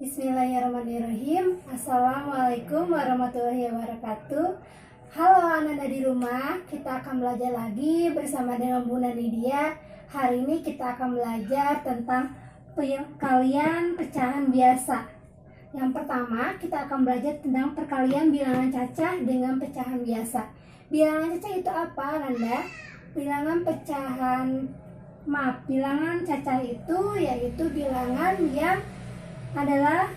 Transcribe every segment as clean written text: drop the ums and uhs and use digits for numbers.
Bismillahirrahmanirrahim. Assalamualaikum warahmatullahi wabarakatuh. Halo anak-anak di rumah, kita akan belajar lagi bersama dengan Bunda Nidia. Hari ini kita akan belajar tentang perkalian pecahan biasa. Yang pertama, kita akan belajar tentang perkalian bilangan cacah dengan pecahan biasa. Bilangan cacah itu apa, Nanda? Bilangan cacah itu yaitu bilangan yang adalah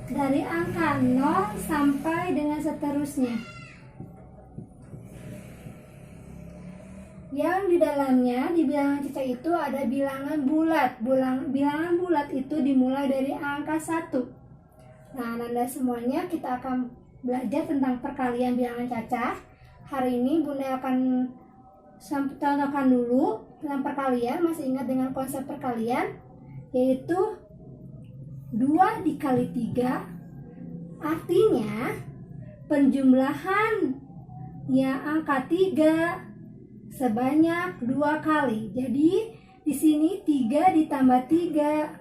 dari angka 0 sampai dengan seterusnya, yang di dalamnya di bilangan cacah itu ada bilangan bulat. Bilangan bulat itu dimulai dari angka 1. Nah, Nanda semuanya kita akan belajar tentang perkalian bilangan cacah. Hari ini Bunda akan contohkan dulu tentang perkalian. Masih ingat dengan konsep perkalian, yaitu 2 dikali 3, artinya penjumlahan yang angka 3 sebanyak 2 kali. Jadi di sini 3 ditambah 3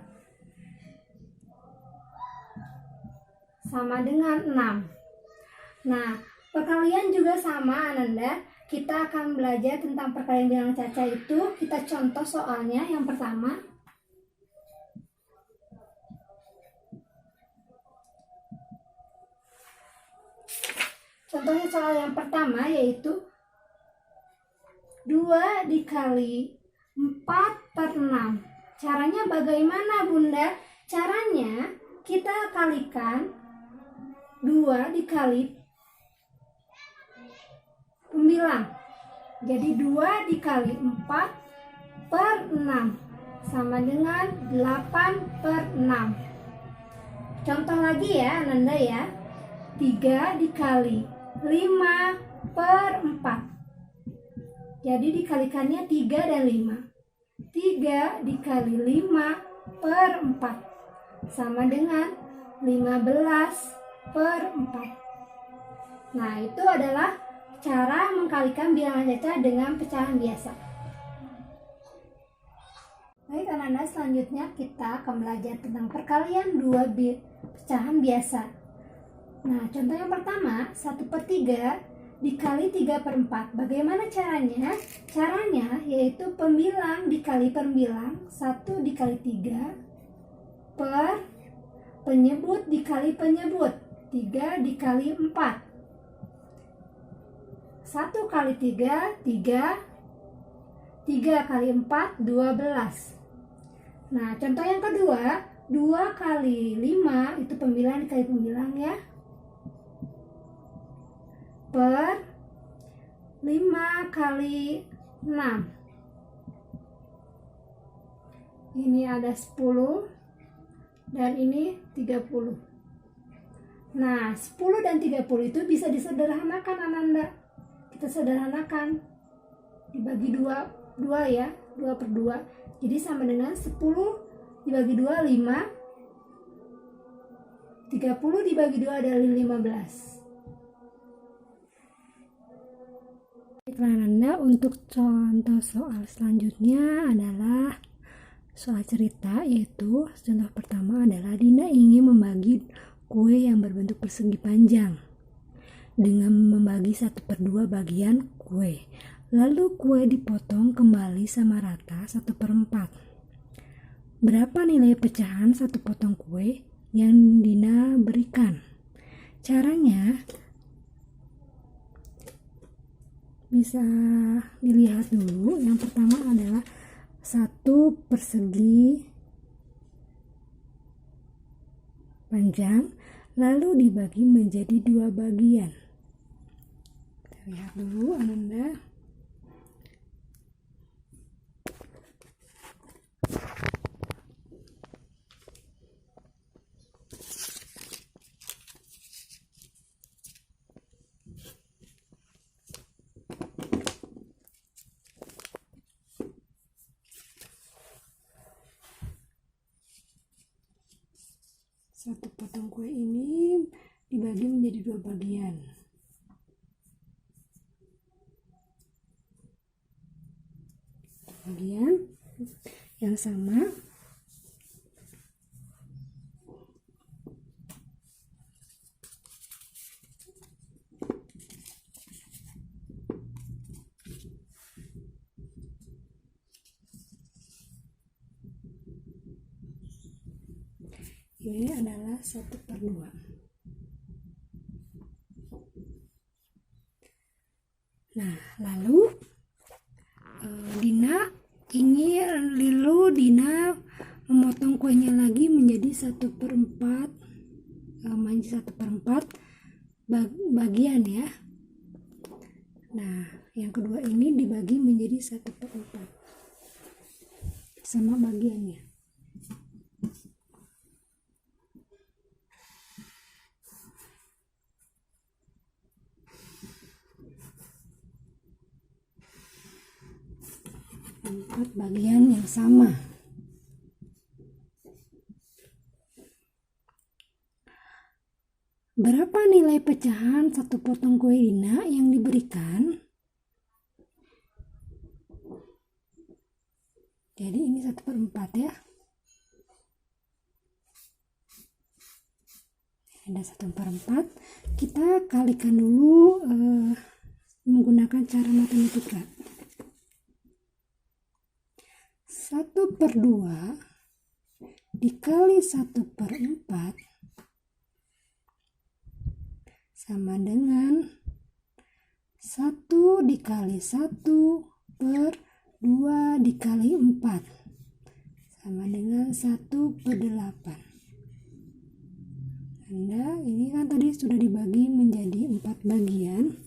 sama dengan 6. Nah, perkalian juga sama, Ananda. Kita akan belajar tentang perkalian bilangan cacah itu. Kita contoh soalnya yang pertama. Contohnya soal yang pertama yaitu 2 dikali 4/6. Caranya bagaimana, Bunda? Caranya kita kalikan 2 dikali pembilang. Jadi 2 dikali 4/6 sama dengan 8/6. Contoh lagi ya, Ananda ya. 3 dikali 5/4. Jadi dikalikannya 3 dan 5. 3 dikali 5/4 sama dengan 15/4. Nah, itu adalah cara mengkalikan bilangan cacah dengan pecahan biasa. Baik anak-anak, selanjutnya kita akan belajar tentang perkalian 2 pecahan biasa. Nah, contoh yang pertama, 1/3 dikali 3/4. Bagaimana caranya? Caranya yaitu pembilang dikali pembilang, 1 dikali 3 per penyebut dikali penyebut, 3 dikali 4. 1 kali 3, 3. 3 kali 4, 12. Nah, contoh yang kedua, 2 kali 5 itu pembilang dikali pembilang ya, per 5 kali 6. Ini ada 10 dan ini 30. Nah, 10 dan 30 itu bisa disederhanakan, Ananda. Kita sederhanakan, dibagi 2 ya, 2/2. Jadi sama dengan 10 dibagi 2, 5. 30 dibagi 2 adalah 15. Anda, untuk contoh soal selanjutnya adalah soal cerita, yaitu contoh pertama adalah Dinda ingin membagi kue yang berbentuk persegi panjang dengan membagi 1/2 bagian kue. Lalu kue dipotong kembali sama rata 1/4. Berapa nilai pecahan satu potong kue yang Dinda berikan? Caranya bisa dilihat dulu. Yang pertama adalah 1 persegi panjang lalu dibagi menjadi 2 bagian. Kita lihat dulu, Ananda. Satu potong kue ini dibagi menjadi 2 bagian. Bagian yang sama Ini adalah 1/2. Nah, lalu Dina memotong kuenya lagi menjadi 1/4, bagian ya. Nah, yang kedua ini dibagi menjadi 1/4 sama bagiannya. Empat bagian yang sama. Berapa nilai pecahan satu potong kue Dina yang diberikan? Jadi ini 1/4 ya. Ada 1/4. Kita kalikan dulu menggunakan cara matematika. 1/2 dikali 1/4 sama dengan 1 dikali 1/2 dikali 4 sama dengan 1/8. Ini kan tadi sudah dibagi menjadi 4 bagian.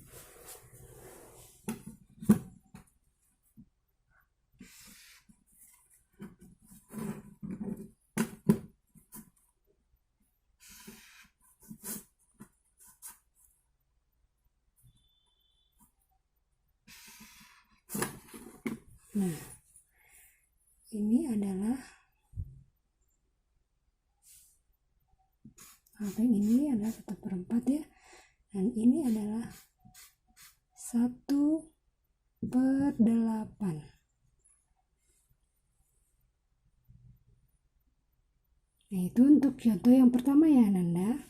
Nah, ini adalah ini adalah 1/4 ya, dan ini adalah 1/8. Nah, itu untuk contoh yang pertama ya Nanda.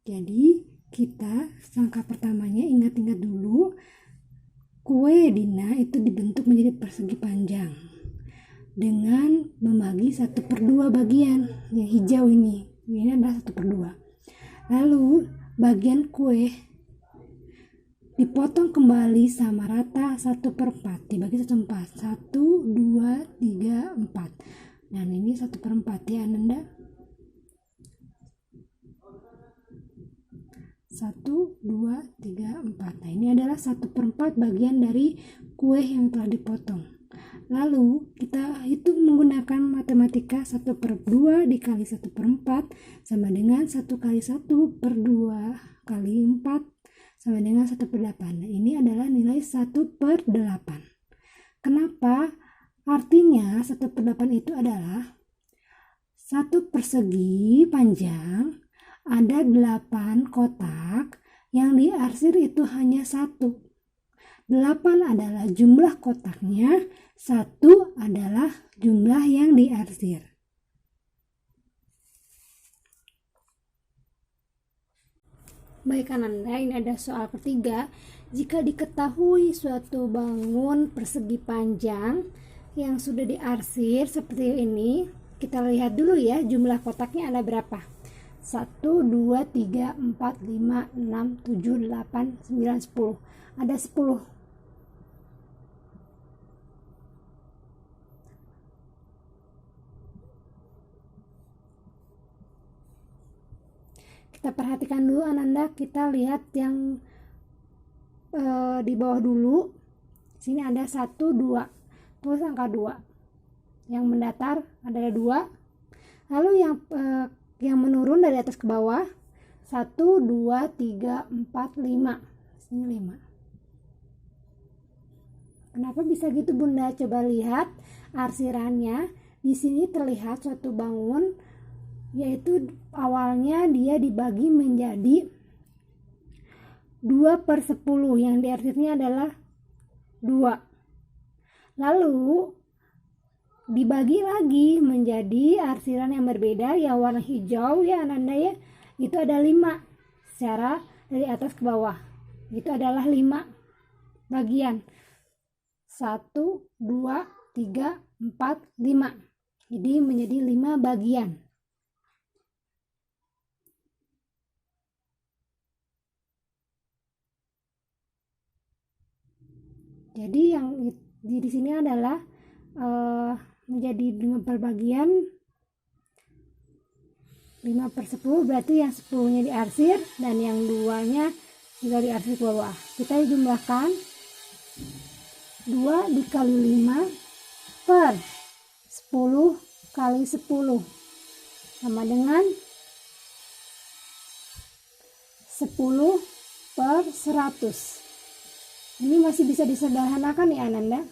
Jadi kita langkah pertamanya ingat-ingat dulu, kue Dina itu dibentuk menjadi persegi panjang dengan membagi 1/2 bagian. Yang hijau ini adalah 1/2. Lalu bagian kue dipotong kembali sama rata 1/4, dibagi 1/4, 1, 2, 3, 4. Dan ini 1/4 ya Nanda. 1, 2, 3, 4. Nah, ini adalah 1/4 bagian dari kue yang telah dipotong. Lalu kita hitung menggunakan matematika. 1/2 dikali 1/4 sama dengan 1 kali 1/2 kali 4 sama dengan 1/8. Nah, ini adalah nilai 1/8. Kenapa? Artinya 1/8 itu adalah satu persegi panjang, ada 8 kotak, yang diarsir itu hanya 1. 8 adalah jumlah kotaknya, 1 adalah jumlah yang diarsir. Baik Ananda, ini ada soal ketiga. Jika diketahui suatu bangun persegi panjang yang sudah diarsir seperti ini, kita lihat dulu ya jumlah kotaknya ada berapa. 1, 2, 3, 4, 5, 6, 7, 8, 9, 10. Ada 10. Kita perhatikan dulu Ananda, kita lihat yang di bawah dulu. Sini ada 1, 2. Tulis angka 2. Yang mendatar ada 2. Lalu yang menurun dari atas ke bawah 1, 2, 3, 4, 5. Sini 5. Kenapa bisa gitu Bunda? Coba lihat arsirannya. Di sini terlihat suatu bangun, yaitu awalnya dia dibagi menjadi 2/10, yang diarsirnya adalah 2. Lalu dibagi lagi menjadi arsiran yang berbeda, yang warna hijau ya Ananda ya, itu ada 5 secara dari atas ke bawah. Itu adalah 5 bagian. 1, 2, 3, 4, 5. Jadi menjadi 5 bagian. Jadi yang di sini adalah menjadi 5 perbagian 5/10, berarti yang 10-nya diarsir dan yang 2-nya juga diarsir ke bawah. Kita jumlahkan 2 dikali 5 per 10 kali 10 sama dengan 10 per 100. Ini masih bisa disederhanakan ya Ananda.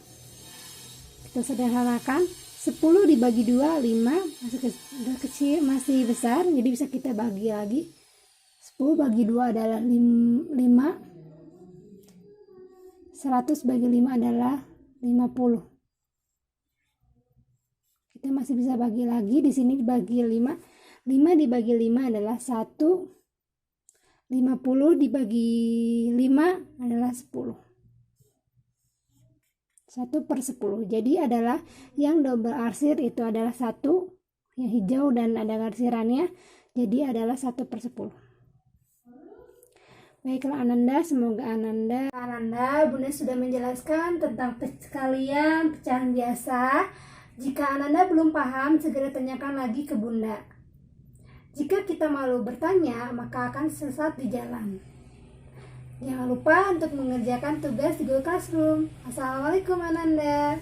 Kita sederhanakan. 10 dibagi 2, 5, masih kecil, masih besar, jadi bisa kita bagi lagi. 10 bagi 2 adalah 5, 100 bagi 5 adalah 50. Kita masih bisa bagi lagi, di sini dibagi 5, 5 dibagi 5 adalah 1, 50 dibagi 5 adalah 10. 1/10. Jadi adalah yang double arsir itu adalah 1 yang hijau dan ada arsirannya, jadi adalah 1/10. Baiklah Ananda, semoga Ananda Bunda sudah menjelaskan tentang perkalian pecahan biasa. Jika Ananda belum paham, segera tanyakan lagi ke Bunda. Jika kita malu bertanya, maka akan sesat di jalan. Jangan lupa untuk mengerjakan tugas di Google Classroom. Assalamualaikum Ananda.